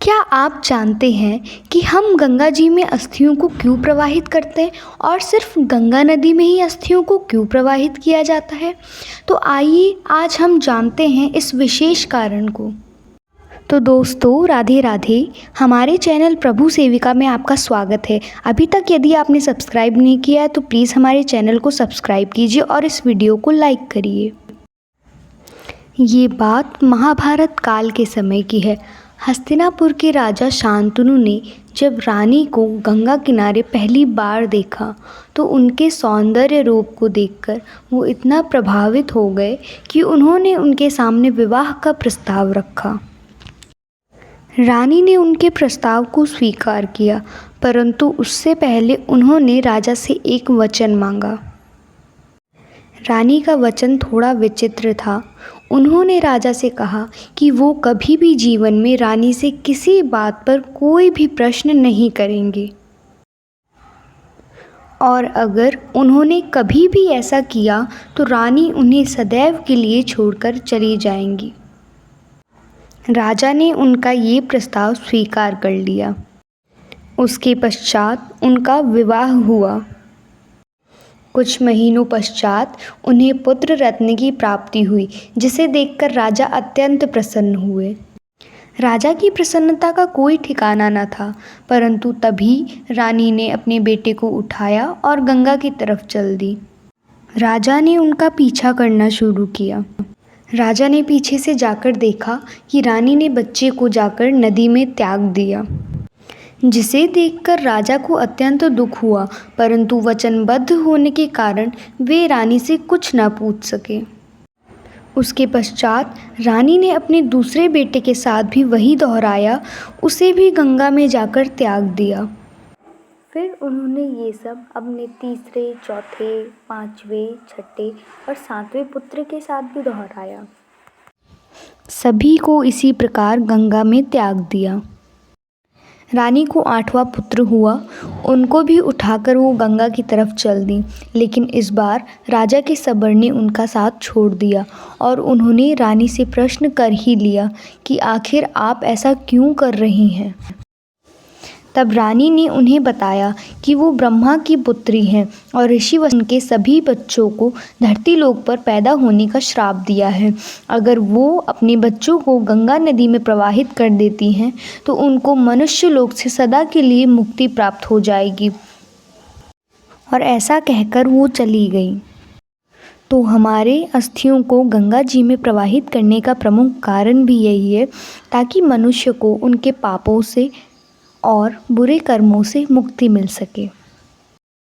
क्या आप जानते हैं कि हम गंगा जी में अस्थियों को क्यों प्रवाहित करते हैं और सिर्फ गंगा नदी में ही अस्थियों को क्यों प्रवाहित किया जाता है? तो आइए आज हम जानते हैं इस विशेष कारण को। तो दोस्तों, राधे राधे। हमारे चैनल प्रभु सेविका में आपका स्वागत है। अभी तक यदि आपने सब्सक्राइब नहीं किया है तो प्लीज़ हमारे चैनल को सब्सक्राइब कीजिए और इस वीडियो को लाइक करिए। ये बात महाभारत काल के समय की है। हस्तिनापुर के राजा शांतनु ने जब रानी को गंगा किनारे पहली बार देखा तो उनके सौंदर्य रूप को देखकर वो इतना प्रभावित हो गए कि उन्होंने उनके सामने विवाह का प्रस्ताव रखा। रानी ने उनके प्रस्ताव को स्वीकार किया, परंतु उससे पहले उन्होंने राजा से एक वचन मांगा। रानी का वचन थोड़ा विचित्र था। उन्होंने राजा से कहा कि वो कभी भी जीवन में रानी से किसी बात पर कोई भी प्रश्न नहीं करेंगे, और अगर उन्होंने कभी भी ऐसा किया तो रानी उन्हें सदैव के लिए छोड़कर चली जाएंगी। राजा ने उनका ये प्रस्ताव स्वीकार कर लिया। उसके पश्चात उनका विवाह हुआ। कुछ महीनों पश्चात उन्हें पुत्र रत्न की प्राप्ति हुई, जिसे देखकर राजा अत्यंत प्रसन्न हुए। राजा की प्रसन्नता का कोई ठिकाना न था, परंतु तभी रानी ने अपने बेटे को उठाया और गंगा की तरफ चल दी। राजा ने उनका पीछा करना शुरू किया। राजा ने पीछे से जाकर देखा कि रानी ने बच्चे को जाकर नदी में त्याग दिया, जिसे देखकर राजा को अत्यंत दुख हुआ, परंतु वचनबद्ध होने के कारण वे रानी से कुछ न पूछ सके। उसके पश्चात रानी ने अपने दूसरे बेटे के साथ भी वही दोहराया, उसे भी गंगा में जाकर त्याग दिया। फिर उन्होंने ये सब अपने तीसरे, चौथे, पांचवें, छठे और सातवें पुत्र के साथ भी दोहराया। सभी को इसी प्रकार गंगा में त्याग दिया। रानी को 8वां पुत्र हुआ। उनको भी उठाकर वो गंगा की तरफ चल दी, लेकिन इस बार राजा के सबर ने उनका साथ छोड़ दिया और उन्होंने रानी से प्रश्न कर ही लिया कि आखिर आप ऐसा क्यों कर रही हैं। तब रानी ने उन्हें बताया कि वो ब्रह्मा की पुत्री हैं और ऋषि वशिष्ठ के सभी बच्चों को धरती लोक पर पैदा होने का श्राप दिया है। अगर वो अपने बच्चों को गंगा नदी में प्रवाहित कर देती हैं तो उनको मनुष्य लोक से सदा के लिए मुक्ति प्राप्त हो जाएगी। और ऐसा कहकर वो चली गई। तो हमारे अस्थियों को गंगा जी में प्रवाहित करने का प्रमुख कारण भी यही है, ताकि मनुष्य को उनके पापों से और बुरे कर्मों से मुक्ति मिल सके।